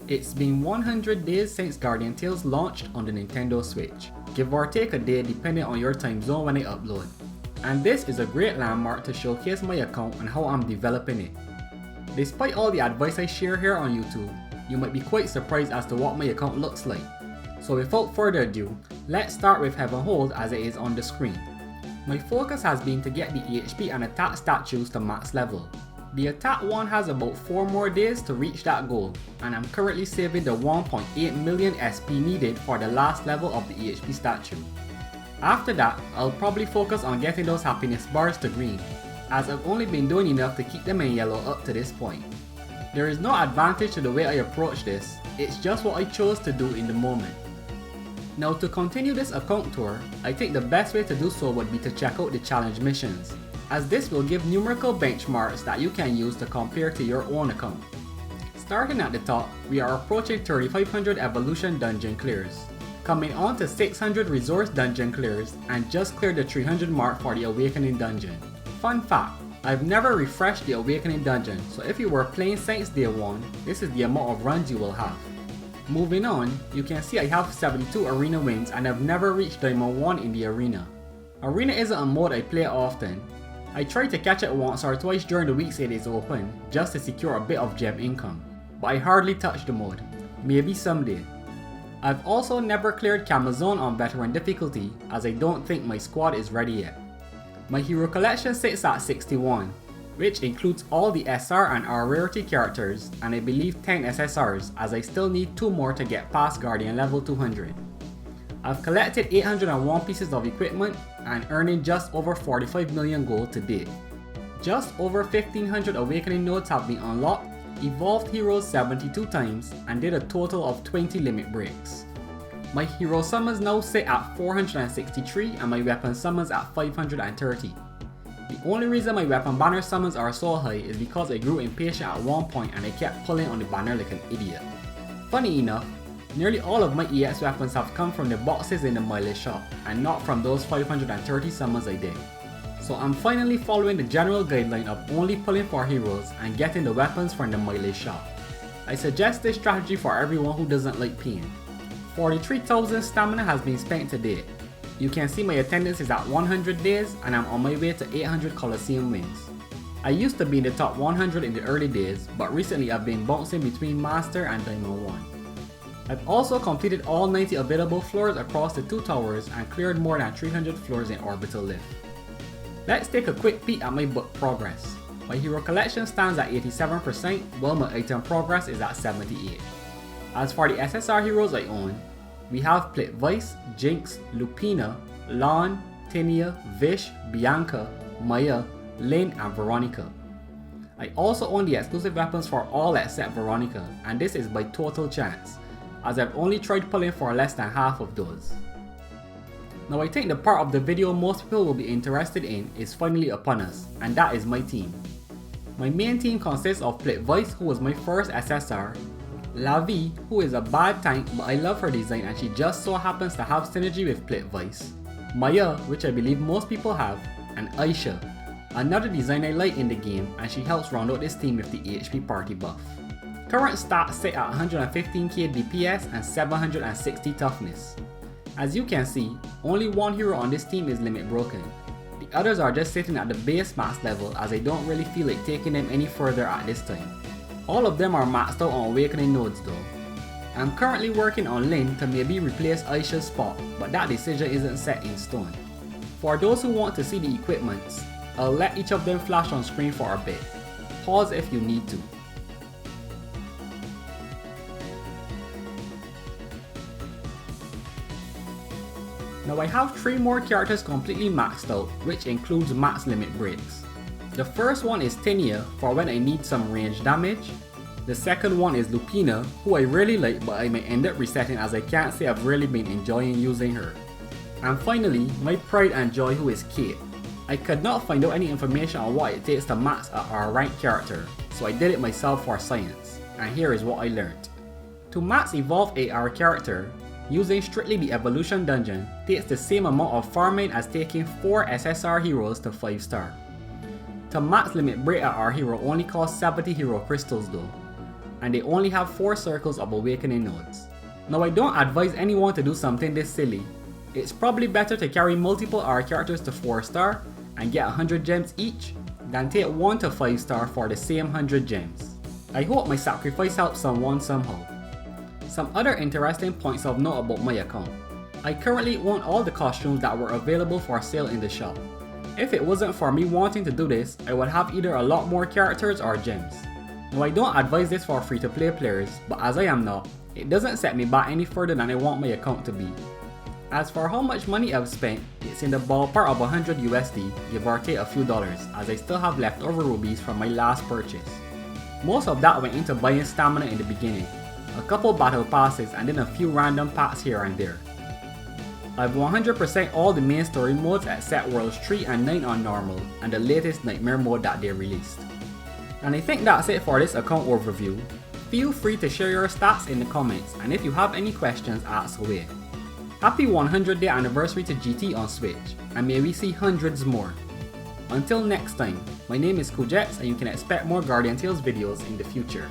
It's been 100 days since Guardian Tales launched on the Nintendo Switch, give or take a day depending on your time zone when I upload. And this is a great landmark to showcase my account and how I'm developing it. Despite all the advice I share here on YouTube, you might be quite surprised as to what my account looks like. So without further ado, let's start with Heaven Hold as it is on the screen. My focus has been to get the HP and attack statues to max level. The attack one has about 4 more days to reach that goal, and I'm currently saving the 1.8 million SP needed for the last level of the HP statue. After that, I'll probably focus on getting those happiness bars to green, as I've only been doing enough to keep them in yellow up to this point. There is no advantage to the way I approach this, it's just what I chose to do in the moment. Now to continue this account tour, I think the best way to do so would be to check out the challenge missions, as this will give numerical benchmarks that you can use to compare to your own account. Starting at the top, we are approaching 3500 evolution dungeon clears, coming on to 600 resource dungeon clears, and just cleared the 300 mark for the awakening dungeon. Fun fact, I've never refreshed the awakening dungeon, so if you were playing since day 1, this is the amount of runs you will have. Moving on, you can see I have 72 arena wins and I've never reached Diamond 1 in the arena. Arena isn't a mode I play often. I try to catch it once or twice during the weeks it is open, just to secure a bit of gem income, but I hardly touch the mode. Maybe someday. I've also never cleared Camazone on veteran difficulty, as I don't think my squad is ready yet. My hero collection sits at 61, which includes all the SR and R rarity characters, and I believe 10 SSRs, as I still need 2 more to get past Guardian level 200. I've collected 801 pieces of equipment and earning just over 45 million gold to date. Just over 1500 awakening nodes have been unlocked, evolved heroes 72 times, and did a total of 20 limit breaks. My hero summons now sit at 463 and my weapon summons at 530. The only reason my weapon banner summons are so high is because I grew impatient at one point and I kept pulling on the banner like an idiot. Funny enough, nearly all of my EX weapons have come from the boxes in the mileage shop and not from those 530 summons I did. So I'm finally following the general guideline of only pulling for heroes and getting the weapons from the mileage shop. I suggest this strategy for everyone who doesn't like pain. 43,000 stamina has been spent to date. You can see my attendance is at 100 days and I'm on my way to 800 Colosseum wins. I used to be in the top 100 in the early days, but recently I've been bouncing between Master and Diamond 1. I've also completed all 90 available floors across the 2 towers and cleared more than 300 floors in Orbital Lift. Let's take a quick peek at my book progress. My hero collection stands at 87%, while my item progress is at 78%. As for the SSR heroes I own, we have Plitvice, Jinx, Lupina, Lan, Tinia, Vish, Bianca, Maya, Lynn, and Veronica. I also own the exclusive weapons for all except Veronica, and this is by total chance, as I've only tried pulling for less than half of those. Now I think the part of the video most people will be interested in is finally upon us, and that is my team. My main team consists of Plitvice, who was my first SSR, Lavi, who is a bad tank but I love her design and she just so happens to have synergy with Plitvice, Maya, which I believe most people have, and Aisha, another design I like in the game, and she helps round out this team with the HP party buff. Current stats sit at 115k DPS and 760 toughness. As you can see, only one hero on this team is limit broken. The others are just sitting at the base max level, as I don't really feel like taking them any further at this time. All of them are maxed out on awakening nodes though. I'm currently working on Lynn to maybe replace Aisha's spot, but that decision isn't set in stone. For those who want to see the equipments, I'll let each of them flash on screen for a bit. Pause if you need to. Now I have 3 more characters completely maxed out, which includes max limit breaks. The first one is Tinia for when I need some range damage. The second one is Lupina, who I really like but I may end up resetting, as I can't say I've really been enjoying using her. And finally, my pride and joy, who is Kate. I could not find out any information on what it takes to max a R rank character, so I did it myself for science, and here is what I learned. To max evolve a R character, using strictly the evolution dungeon takes the same amount of farming as taking 4 SSR heroes to 5 star. To max limit break at our hero only costs 70 hero crystals though. and they only have 4 circles of awakening nodes. Now I don't advise anyone to do something this silly. It's probably better to carry multiple R characters to 4 star and get 100 gems each than take 1 to 5 star for the same 100 gems. I hope my sacrifice helps someone somehow. Some other interesting points of note about my account. I currently own all the costumes that were available for sale in the shop. If it wasn't for me wanting to do this, I would have either a lot more characters or gems. Now I don't advise this for free to play players, but as I am not, it doesn't set me back any further than I want my account to be. As for how much money I've spent, it's in the ballpark of 100 USD, give or take a few dollars, as I still have leftover rubies from my last purchase. Most of that went into buying stamina in the beginning, a couple battle passes and then a few random packs here and there. I've 100% all the main story modes except Worlds 3 and 9 on normal and the latest Nightmare mode that they released. And I think that's it for this account overview. Feel free to share your stats in the comments, and if you have any questions, ask away. Happy 100th anniversary to GT on Switch, and may we see hundreds more. Until next time, my name is Kujets and you can expect more Guardian Tales videos in the future.